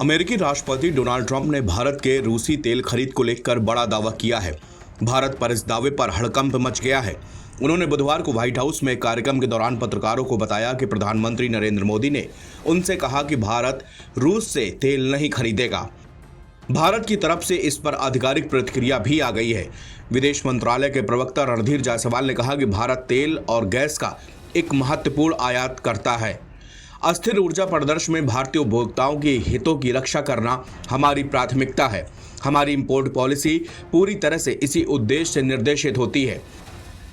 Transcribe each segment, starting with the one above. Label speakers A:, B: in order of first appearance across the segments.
A: अमेरिकी राष्ट्रपति Donald Trump ने भारत के रूसी तेल खरीद को लेकर बड़ा दावा किया है। भारत पर इस दावे पर हड़कंप मच गया है। उन्होंने बुधवार को व्हाइट हाउस में एक कार्यक्रम के दौरान पत्रकारों को बताया कि प्रधानमंत्री नरेंद्र मोदी ने उनसे कहा कि भारत रूस से तेल नहीं खरीदेगा। भारत की तरफ से इस पर आधिकारिक प्रतिक्रिया भी आ गई है। विदेश मंत्रालय के प्रवक्ता रणधीर जायसवाल ने कहा कि भारत तेल और गैस का एक महत्वपूर्ण आयात करता है। अस्थिर ऊर्जा परिदृश्य में भारतीय उपभोक्ताओं के हितों की रक्षा करना हमारी प्राथमिकता है। हमारी इंपोर्ट पॉलिसी पूरी तरह से इसी उद्देश्य से निर्देशित होती है।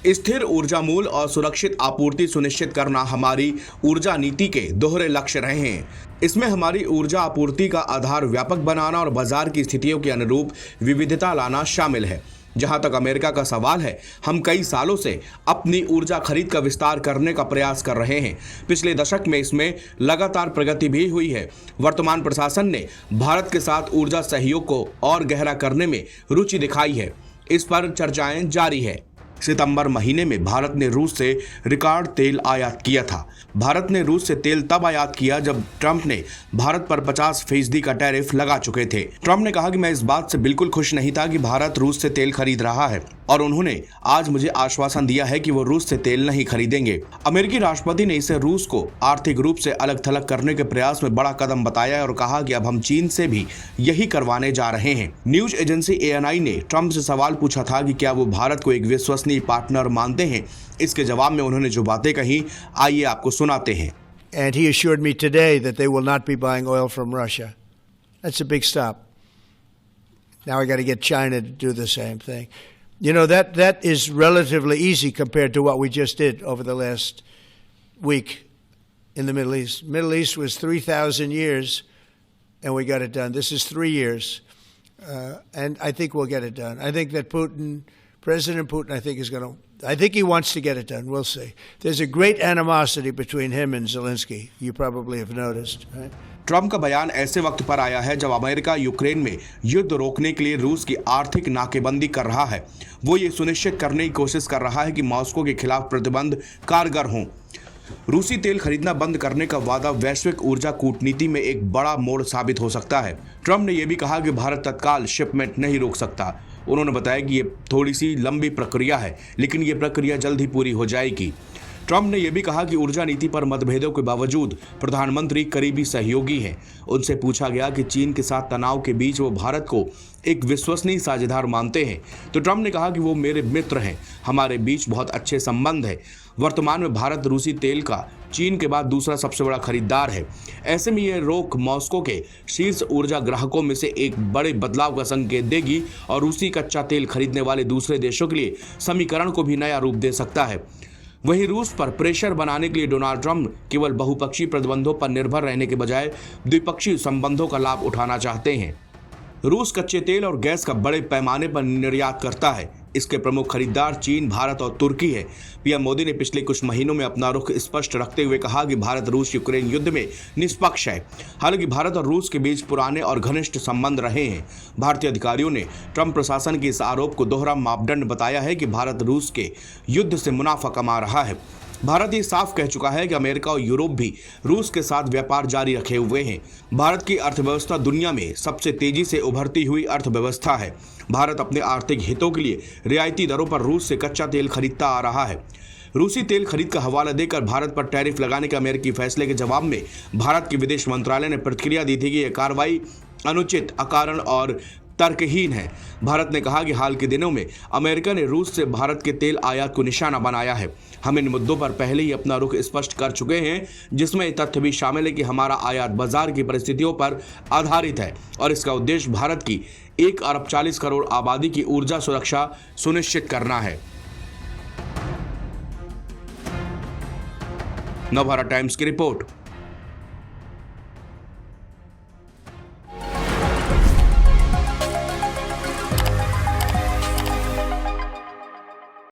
A: स्थिर ऊर्जा मूल्य और सुरक्षित आपूर्ति सुनिश्चित करना हमारी ऊर्जा नीति के दोहरे लक्ष्य रहे हैं। इसमें हमारी ऊर्जा आपूर्ति का आधार व्यापक बनाना और बाजार की स्थितियों के अनुरूप विविधता लाना शामिल है। जहां तक अमेरिका का सवाल है, हम कई सालों से अपनी ऊर्जा खरीद का विस्तार करने का प्रयास कर रहे हैं। पिछले दशक में इसमें लगातार प्रगति भी हुई है। वर्तमान प्रशासन ने भारत के साथ ऊर्जा सहयोग को और गहरा करने में रुचि दिखाई है। इस पर चर्चाएं जारी है। सितंबर महीने में भारत ने रूस से रिकॉर्ड तेल आयात किया था। भारत ने रूस से तेल तब आयात किया जब ट्रंप ने भारत पर 50% का टैरिफ लगा चुके थे। ट्रंप ने कहा कि मैं इस बात से बिल्कुल खुश नहीं था कि भारत रूस से तेल खरीद रहा है और उन्होंने आज मुझे आश्वासन दिया है कि वो रूस से तेल नहीं खरीदेंगे। अमेरिकी राष्ट्रपति ने इसे रूस को आर्थिक रूप से अलग थलग करने के प्रयास में बड़ा कदम बताया और कहा कि अब हम चीन से भी यही करवाने जा रहे हैं। न्यूज एजेंसी ANI ने ट्रंप से सवाल पूछा था कि क्या वो भारत को एक विश्वसनीय पार्टनर मानते हैं। इसके जवाब में उन्होंने जो बातें कही, आइए आपको सुनाते हैं।
B: And he assured me today that they will not be buying oil from Russia. That's a big stop. Now I got to get China to do the same thing. You know, that is relatively easy compared to what we just did over the last week in the Middle East. Middle East was 3,000 years, and we got it done. This is 3 years, and I think we'll get it done. I think that President Putin, I think he wants to get it done. We'll see. There's a great animosity between him and Zelensky. You probably have noticed, right?
A: Trump का बयान ऐसे वक्त पर आया है जब America Ukraine में युद्ध रोकने के लिए रूस की आर्थिक नाकेबंदी कर रहा है। वो ये सुनिश्चित करने की कोशिश कर रहा है कि मॉस्को के खिलाफ प्रतिबंध कारगर हों। रूसी तेल खरीदना बंद करने का वादा वैश्विक ऊर्जा कूटनीति में एक बड़ा मोड़ साबित हो सकता है। ट्रंप ने यह भी कहा कि भारत तत्काल शिपमेंट नहीं रोक सकता। उन्होंने बताया कि ये थोड़ी सी लंबी प्रक्रिया है, लेकिन ये प्रक्रिया जल्द ही पूरी हो जाएगी। ट्रंप ने यह भी कहा कि ऊर्जा नीति पर मतभेदों के बावजूद प्रधानमंत्री करीबी सहयोगी हैं। उनसे पूछा गया कि चीन के साथ तनाव के बीच वो भारत को एक विश्वसनीय साझेदार मानते हैं, तो ट्रंप ने कहा कि वो मेरे मित्र हैं, हमारे बीच बहुत अच्छे संबंध हैं। वर्तमान में भारत रूसी तेल का चीन के बाद दूसरा सबसे बड़ा खरीदार है। ऐसे में यह रोक मॉस्को के शीर्ष ऊर्जा ग्राहकों में से एक बड़े बदलाव का संकेत देगी और रूसी कच्चा तेल खरीदने वाले दूसरे देशों के लिए समीकरण को भी नया रूप दे सकता है। वहीं रूस पर प्रेशर बनाने के लिए डोनाल्ड ट्रंप केवल बहुपक्षीय प्रतिबंधों पर निर्भर रहने के बजाय द्विपक्षीय संबंधों का लाभ उठाना चाहते हैं। रूस कच्चे तेल और गैस का बड़े पैमाने पर निर्यात करता है। इसके प्रमुख खरीदार चीन, भारत और तुर्की है। पीएम मोदी ने पिछले कुछ महीनों में अपना रुख स्पष्ट रखते हुए कहा कि भारत रूस यूक्रेन युद्ध में निष्पक्ष है। हालांकि भारत और रूस के बीच पुराने और घनिष्ठ संबंध रहे हैं। भारतीय अधिकारियों ने ट्रंप प्रशासन के इस आरोप को दोहरा मापदंड बताया है कि भारत रूस के युद्ध से मुनाफा कमा रहा है। भारत ये साफ कह चुका है कि अमेरिका और यूरोप भी रूस के साथ व्यापार जारी रखे हुए हैं। भारत की अर्थव्यवस्था दुनिया में सबसे तेजी से उभरती हुई अर्थव्यवस्था है। भारत अपने आर्थिक हितों के लिए रियायती दरों पर रूस से कच्चा तेल खरीदता आ रहा है। रूसी तेल खरीद का हवाला देकर भारत पर टैरिफ लगाने के अमेरिकी फैसले के जवाब में भारत के विदेश मंत्रालय ने प्रतिक्रिया दी थी कि यह कार्रवाई अनुचित, अकारण और तर्कहीन है। भारत ने कहा कि हाल के दिनों में अमेरिका ने रूस से भारत के तेल आयात को निशाना बनाया है। हम इन मुद्दों पर पहले ही अपना रुख स्पष्ट कर चुके हैं, जिसमें यह तथ्य भी शामिल है कि हमारा आयात बाजार की परिस्थितियों पर आधारित है और इसका उद्देश्य भारत की 1 अरब 40 करोड़ आबादी की ऊर्जा सुरक्षा सुनिश्चित करना है। नवभारत टाइम्स की रिपोर्ट।